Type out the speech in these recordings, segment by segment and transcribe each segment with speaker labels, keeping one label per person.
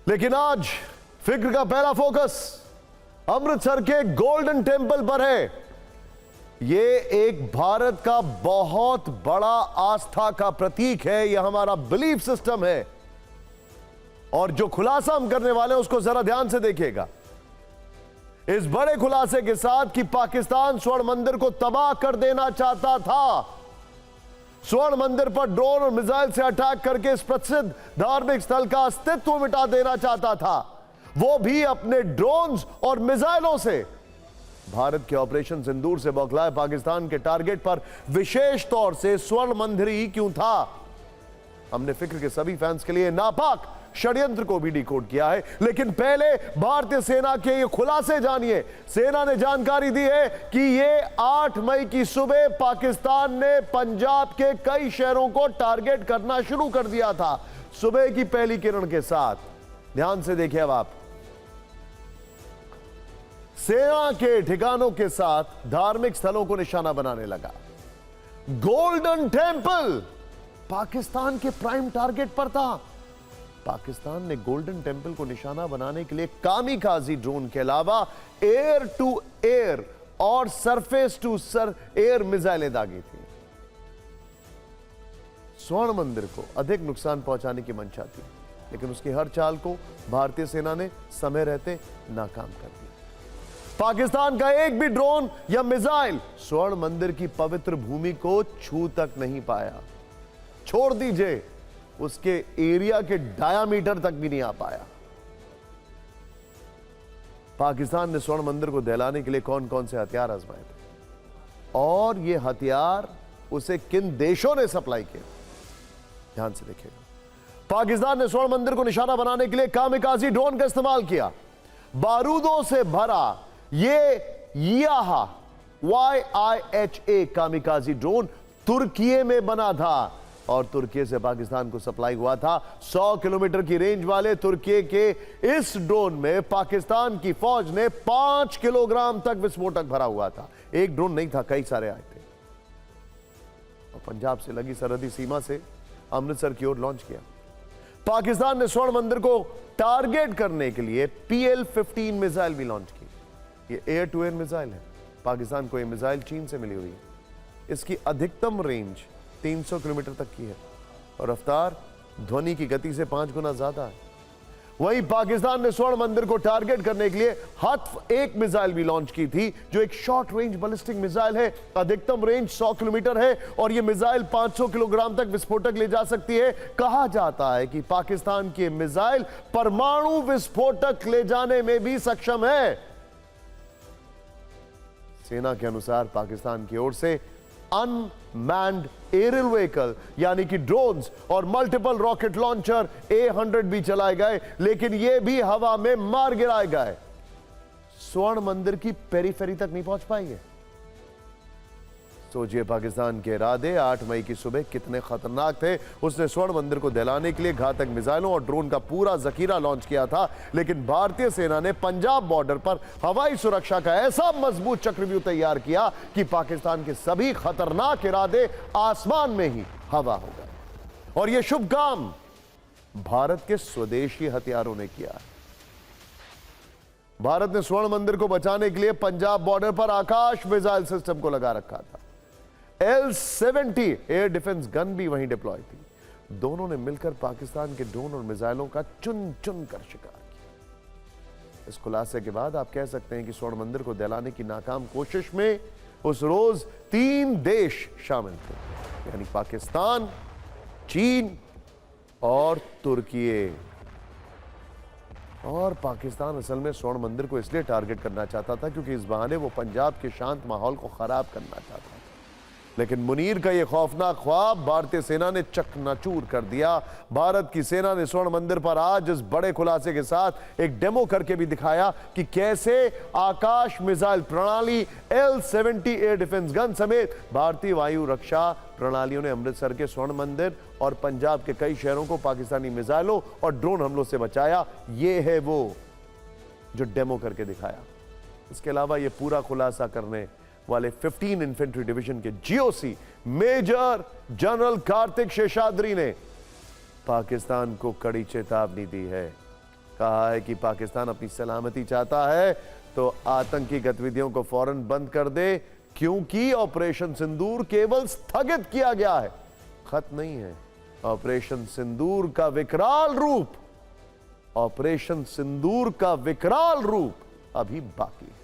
Speaker 1: लेकिन आज फिक्र का पहला फोकस अमृतसर के गोल्डन टेंपल पर है। यह एक भारत का बहुत बड़ा आस्था का प्रतीक है, यह हमारा बिलीफ सिस्टम है। और जो खुलासा हम करने वाले हैं उसको जरा ध्यान से देखिएगा। इस बड़े खुलासे के साथ कि पाकिस्तान स्वर्ण मंदिर को तबाह कर देना चाहता था, स्वर्ण मंदिर पर ड्रोन और मिसाइल से अटैक करके इस प्रसिद्ध धार्मिक स्थल का अस्तित्व मिटा देना चाहता था, वो भी अपने ड्रोन्स और मिसाइलों से। भारत के ऑपरेशन सिंदूर से बौखलाए पाकिस्तान के टारगेट पर विशेष तौर से स्वर्ण मंदिर ही क्यों था। हमने फिक्र के सभी फैंस के लिए नापाक षड्यंत्र को भी डिकोड किया है, लेकिन पहले भारतीय सेना के ये खुलासे जानिए। सेना ने जानकारी दी है कि ये 8 मई की सुबह पाकिस्तान ने पंजाब के कई शहरों को टारगेट करना शुरू कर दिया था, सुबह की पहली किरण के साथ। ध्यान से देखिए अब आप, सेना के ठिकानों के साथ धार्मिक स्थलों को निशाना बनाने लगा। गोल्डन टेंपल पाकिस्तान के प्राइम टारगेट पर था। पाकिस्तान ने गोल्डन टेंपल को निशाना बनाने के लिए कामिकाजी ड्रोन के अलावा एयर टू एयर और सरफेस टू एयर मिसाइलें दागी थी। स्वर्ण मंदिर को अधिक नुकसान पहुंचाने की मंशा थी, लेकिन उसकी हर चाल को भारतीय सेना ने समय रहते नाकाम कर दिया। पाकिस्तान का एक भी ड्रोन या मिसाइल स्वर्ण मंदिर की पवित्र भूमि को छू तक नहीं पाया। छोड़ दीजिए उसके एरिया के डायामीटर तक भी नहीं आ पाया। पाकिस्तान ने स्वर्ण मंदिर को दहलाने के लिए कौन कौन से हथियार आजमाए थे और ये हथियार उसे किन देशों ने सप्लाई किया, ध्यान से देखिएगा। पाकिस्तान ने स्वर्ण मंदिर को निशाना बनाने के लिए कामिकाजी ड्रोन का इस्तेमाल किया। बारूदों से भरा ये याहा YIHA कामिकाजी ड्रोन तुर्की में बना था और तुर्की से पाकिस्तान को सप्लाई हुआ था। 100 किलोमीटर की रेंज वाले तुर्की के इस ड्रोन में पाकिस्तान की फौज ने 5 किलोग्राम तक विस्फोटक भरा हुआ था। एक ड्रोन नहीं था, कई सारे आए थे और पंजाब से लगी सरहदी सीमा से अमृतसर की ओर लॉन्च किया। पाकिस्तान ने स्वर्ण मंदिर को टारगेट करने के लिए PL-15 मिसाइल भी लॉन्च की। ये एयर टू एयर मिसाइल है। पाकिस्तान को यह मिसाइल चीन से मिली हुई है। इसकी अधिकतम रेंज 300 किलोमीटर तक की है और रफ्तार ध्वनि की गति से 5 गुना ज्यादा है। वहीं पाकिस्तान ने स्वर्ण मंदिर को टारगेट करने के लिए हत्फ-1 मिसाइल भी लॉन्च की थी, जो एक शॉर्ट रेंज बैलिस्टिक मिसाइल है। अधिकतम रेंज 100 किलोमीटर है और यह मिसाइल 500 किलोग्राम तक विस्फोटक ले जा सकती है। कहा जाता है कि पाकिस्तान की मिसाइल परमाणु विस्फोटक ले जाने में भी सक्षम है। सेना के अनुसार पाकिस्तान की ओर से अनमैन्ड एरियल व्हीकल यानी कि ड्रोन्स और मल्टीपल रॉकेट लॉन्चर A100 भी चलाए गए, लेकिन ये भी हवा में मार गिराए गए। स्वर्ण मंदिर की पेरीफेरी तक नहीं पहुंच पाएंगे। सोचिए पाकिस्तान के इरादे 8 मई की सुबह कितने खतरनाक थे। उसने स्वर्ण मंदिर को दहलाने के लिए घातक मिसाइलों और ड्रोन का पूरा जखीरा लॉन्च किया था, लेकिन भारतीय सेना ने पंजाब बॉर्डर पर हवाई सुरक्षा का ऐसा मजबूत चक्रव्यूह तैयार किया कि पाकिस्तान के सभी खतरनाक इरादे आसमान में ही हवा हो गए। और यह शुभ काम भारत के स्वदेशी हथियारों ने किया। भारत ने स्वर्ण मंदिर को बचाने के लिए पंजाब बॉर्डर पर आकाश मिसाइल सिस्टम को लगा रखा था। L-70 एयर डिफेंस गन भी वहीं डिप्लॉय थी। दोनों ने मिलकर पाकिस्तान के ड्रोन और मिसाइलों का चुन चुन कर शिकार किया। इस खुलासे के बाद आप कह सकते हैं कि स्वर्ण मंदिर को दहलाने की नाकाम कोशिश में उस रोज 3 देश शामिल थे, यानी पाकिस्तान, चीन और तुर्की। और पाकिस्तान असल में स्वर्ण मंदिर को इसलिए टारगेट करना चाहता था क्योंकि इस बहाने वो पंजाब के शांत माहौल को खराब करना चाहता था। लेकिन मुनीर का यह खौफनाक ख्वाब भारतीय सेना ने चकनाचूर कर दिया। भारत की सेना ने स्वर्ण मंदिर पर आज इस बड़े खुलासे के साथ एक डेमो करके भी दिखाया कि कैसे आकाश मिसाइल प्रणाली, L-70 एयर डिफेंस गन समेत भारतीय वायु रक्षा प्रणालियों ने अमृतसर के स्वर्ण मंदिर और पंजाब के कई शहरों को पाकिस्तानी मिसाइलों और ड्रोन हमलों से बचाया। ये है वो जो डेमो करके दिखाया। इसके अलावा यह पूरा खुलासा करने वाले 15 इन्फेंट्री डिवीजन के GOC major general Kartik Seshadri ने पाकिस्तान को कड़ी चेतावनी दी है। कहा है कि पाकिस्तान अपनी सलामती चाहता है तो आतंकी गतिविधियों को फौरन बंद कर दे, क्योंकि ऑपरेशन सिंदूर केवल स्थगित किया गया है, खत्म नहीं है। ऑपरेशन सिंदूर का विकराल रूप, ऑपरेशन सिंदूर का विकराल रूप अभी बाकी है।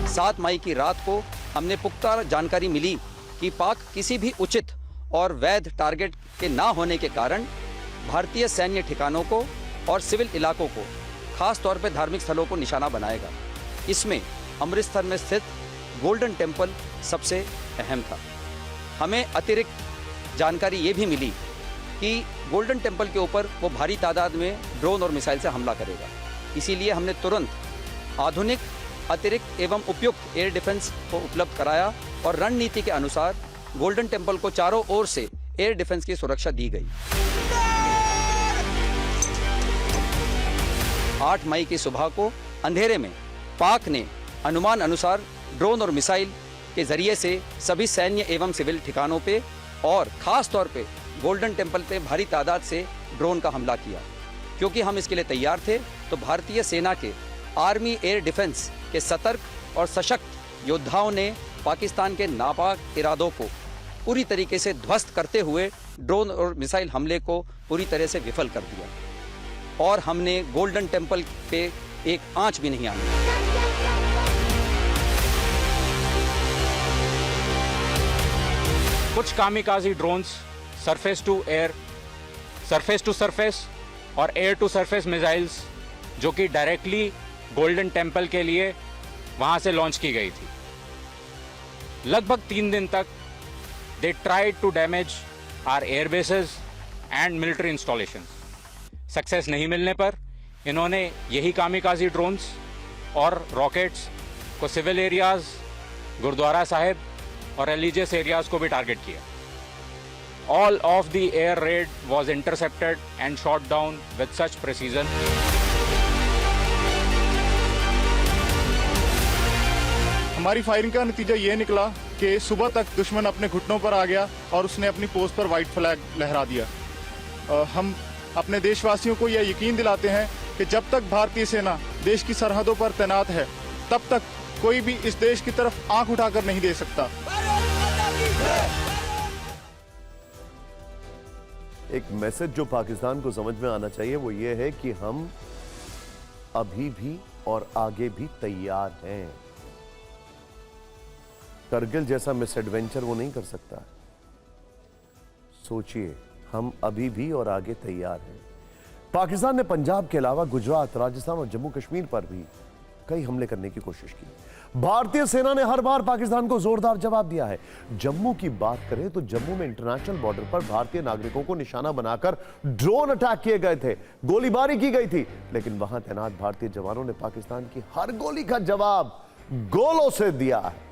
Speaker 2: सात मई की रात को हमने पुख्ता जानकारी मिली कि पाक किसी भी उचित और वैध टारगेट के ना होने के कारण भारतीय सैन्य ठिकानों को और सिविल इलाकों को, खास तौर पर धार्मिक स्थलों को निशाना बनाएगा। इसमें अमृतसर में स्थित गोल्डन टेम्पल सबसे अहम था। हमें अतिरिक्त जानकारी ये भी मिली कि गोल्डन टेम्पल के ऊपर वो भारी तादाद में ड्रोन और मिसाइल से हमला करेगा। इसीलिए हमने तुरंत आधुनिक, अतिरिक्त एवं उपयुक्त एयर डिफेंस को उपलब्ध कराया और रणनीति के अनुसार गोल्डन टेम्पल को चारों ओर से एयर डिफेंस की सुरक्षा दी गई। 8 मई की सुबह को अंधेरे में पाक ने अनुमान अनुसार ड्रोन और मिसाइल के जरिए से सभी सैन्य एवं सिविल ठिकानों पे और खास तौर पे गोल्डन टेम्पल पे भारी तादाद से ड्रोन का हमला किया। क्योंकि हम इसके लिए तैयार थे, तो भारतीय सेना के आर्मी एयर डिफेंस के सतर्क और सशक्त योद्धाओं ने पाकिस्तान के नापाक इरादों को पूरी तरीके से ध्वस्त करते हुए ड्रोन और मिसाइल हमले को पूरी तरह से विफल कर दिया और हमने गोल्डन टेम्पल पे एक आंच भी नहीं आने दी।
Speaker 3: कुछ kamikaze drones surface to air, surface to surface और एयर टू सरफेस मिसाइल्स जो कि डायरेक्टली गोल्डन टेम्पल के लिए वहां से लॉन्च की गई थी। लगभग 3 दिन तक they tried to damage our air bases and military installations. Success नहीं मिलने पर इन्होंने यही कामिकाजी ड्रोन्स और रॉकेट्स को सिविल एरियाज, गुरुद्वारा साहिब और रिलीजियस एरियाज को भी टारगेट किया। All of the air raid was intercepted and shot down with such precision.
Speaker 4: हमारी फायरिंग का नतीजा ये निकला कि सुबह तक दुश्मन अपने घुटनों पर आ गया और उसने अपनी पोस्ट पर वाइट फ्लैग लहरा दिया। हम अपने देशवासियों को यह यकीन दिलाते हैं कि जब तक भारतीय सेना देश की सरहदों पर तैनात है, तब तक कोई भी इस देश की तरफ आंख उठाकर नहीं देख सकता।
Speaker 1: एक मैसेज जो पाकिस्तान को समझ में आना चाहिए वो ये है कि हम अभी भी और आगे भी तैयार हैं। करगिल जैसा मिस एडवेंचर वो नहीं कर सकता। सोचिए, हम अभी भी और आगे तैयार हैं। पाकिस्तान ने पंजाब के अलावा गुजरात, राजस्थान और जम्मू कश्मीर पर भी कई हमले करने की कोशिश की। भारतीय सेना ने हर बार पाकिस्तान को जोरदार जवाब दिया है। जम्मू की बात करें तो जम्मू में इंटरनेशनल बॉर्डर पर भारतीय नागरिकों को निशाना बनाकर ड्रोन अटैक किए गए थे, गोलीबारी की गई थी, लेकिन वहां तैनात भारतीय जवानों ने पाकिस्तान की हर गोली का जवाब गोलों से दिया है।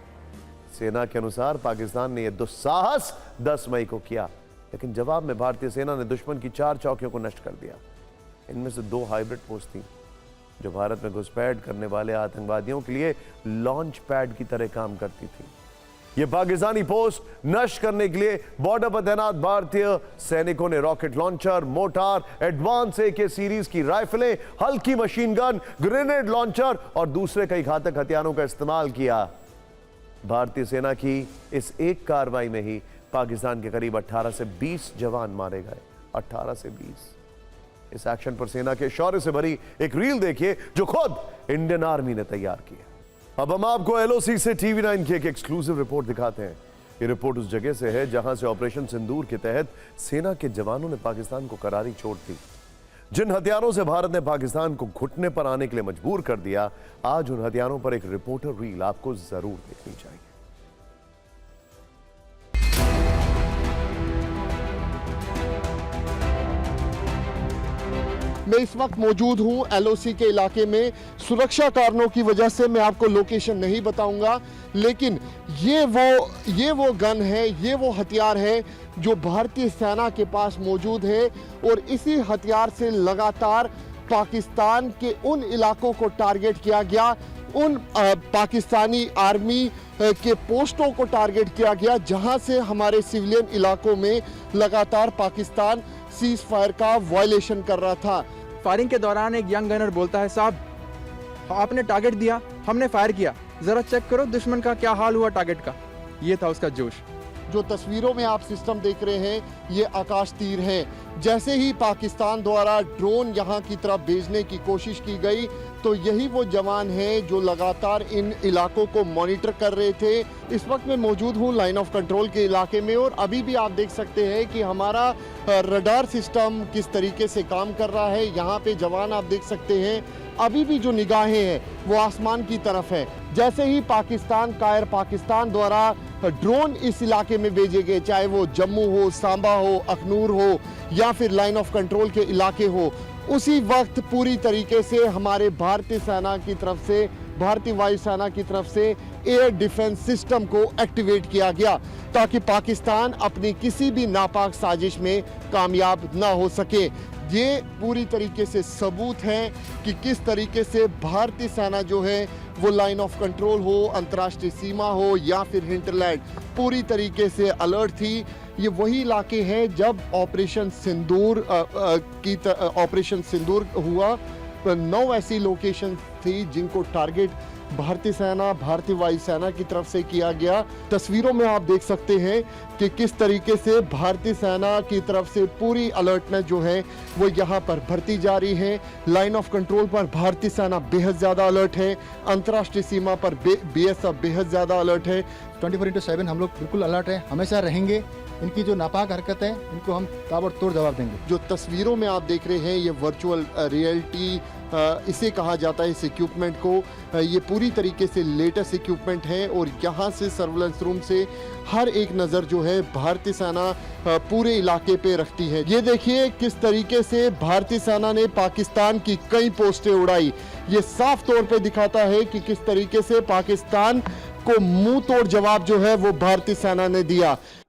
Speaker 1: सेना के अनुसार पाकिस्तान ने यह दुस्साहस 10 मई को किया, लेकिन जवाब में भारतीय सेना ने दुश्मन की 4 चौकियों को नष्ट कर दिया। इनमें से 2 हाइब्रिड पोस्ट थी जो भारत में घुसपैठ करने वाले आतंकवादियों के लिए लॉन्च पैड की तरह काम करती थी। यह पाकिस्तानी पोस्ट नष्ट करने के लिए बॉर्डर पर तैनात भारतीय सैनिकों ने rocket launcher, motor, advance AK series की राइफलें, हल्की मशीन गन, ग्रेनेड लॉन्चर और दूसरे कई घातक हथियारों का इस्तेमाल किया। भारतीय सेना की इस एक कार्रवाई में ही पाकिस्तान के करीब 18 से 20 जवान मारे गए। 18 से 20। इस एक्शन पर सेना के शौर्य से भरी एक रील देखिए जो खुद इंडियन आर्मी ने तैयार की है। अब हम आपको LOC से TV9 की एक एक्सक्लूसिव रिपोर्ट दिखाते हैं। ये रिपोर्ट उस जगह से है जहां से ऑपरेशन सिंदूर के तहत सेना के जवानों ने पाकिस्तान को करारी चोट दी। जिन हथियारों से भारत ने पाकिस्तान को घुटने पर आने के लिए मजबूर कर दिया, आज उन हथियारों पर एक रिपोर्टर रील आपको जरूर देखनी चाहिए।
Speaker 5: मैं इस वक्त मौजूद हूं LOC के इलाके में। सुरक्षा कारणों की वजह से मैं आपको लोकेशन नहीं बताऊंगा, लेकिन ये वो गन है, ये वो हथियार है जो भारतीय सेना के पास मौजूद है और इसी हथियार से लगातार पाकिस्तान के उन इलाकों को टारगेट किया गया, उन पाकिस्तानी आर्मी के पोस्टों को टारगेट किया गया जहां से हमारे सिविलियन इलाकों में लगातार पाकिस्तान सीज फायर का वायलेशन कर रहा था।
Speaker 6: फायरिंग के दौरान एक यंग गनर बोलता है, साहब आपने टारगेट दिया, हमने फायर किया, जरा चेक करो दुश्मन का क्या हाल हुआ टारगेट का। ये था उसका जोश।
Speaker 5: जो तस्वीरों में आप सिस्टम देख रहे हैं ये आकाश तीर हैं। जैसे ही पाकिस्तान द्वारा ड्रोन यहां की तरफ भेजने की कोशिश की गई तो यही वो जवान हैं जो लगातार इन इलाकों को मॉनिटर कर रहे थे। इस वक्त मैं मौजूद हूं लाइन ऑफ कंट्रोल के इलाके में और अभी भी आप देख सकते हैं कि हमारा रडार सिस्टम किस तरीके से काम कर रहा है। यहाँ पे जवान आप देख सकते हैं अभी भी जो निगाहें हैं वो आसमान की तरफ है। जैसे ही पाकिस्तान द्वारा ड्रोन इस इलाके में भेजे गए, चाहे वो जम्मू हो, सांबा हो, अखनूर हो या फिर लाइन ऑफ कंट्रोल के इलाके हो, उसी वक्त पूरी तरीके से हमारे भारतीय सेना की तरफ से, भारतीय वायुसेना की तरफ से एयर डिफेंस सिस्टम को एक्टिवेट किया गया ताकि पाकिस्तान अपनी किसी भी नापाक साजिश में कामयाब ना हो सके। ये पूरी तरीके से सबूत है कि किस तरीके से भारतीय सेना जो है वो लाइन ऑफ कंट्रोल हो, अंतर्राष्ट्रीय सीमा हो या फिर हिंटरलैंड, पूरी तरीके से अलर्ट थी। ये वही इलाके हैं जब ऑपरेशन सिंदूर हुआ। 9 ऐसी लोकेशन थी जिनको टारगेट भारतीय सेना, भारतीय वायुसेना की तरफ से किया गया। तस्वीरों में आप देख सकते हैं कि किस तरीके से भारतीय सेना की तरफ से पूरी अलर्टनेस जो है वो यहाँ पर भरती जा रही है। लाइन ऑफ कंट्रोल पर भारतीय सेना बेहद ज़्यादा अलर्ट है, अंतर्राष्ट्रीय सीमा पर BSF बेहद ज़्यादा अलर्ट है।
Speaker 7: 24/7 हम लोग बिल्कुल अलर्ट है, हमेशा रहेंगे। इनकी जो नापाक हरकत है इनको हम ताबड़तोड़ जवाब देंगे।
Speaker 5: जो तस्वीरों में आप देख रहे हैं ये वर्चुअल रियलिटी इसे कहा जाता है। इस इक्विपमेंट को ये पूरी तरीके से लेटेस्ट इक्विपमेंट है और यहाँ से सर्वेलेंस रूम से हर एक नज़र जो है भारतीय सेना पूरे इलाके पे रखती है। ये देखिए किस तरीके से भारतीय सेना ने पाकिस्तान की कई पोस्टें उड़ाई। ये साफ तौर पे दिखाता है कि किस तरीके से पाकिस्तान को मुंह तोड़ जवाब जो है वो भारतीय सेना ने दिया।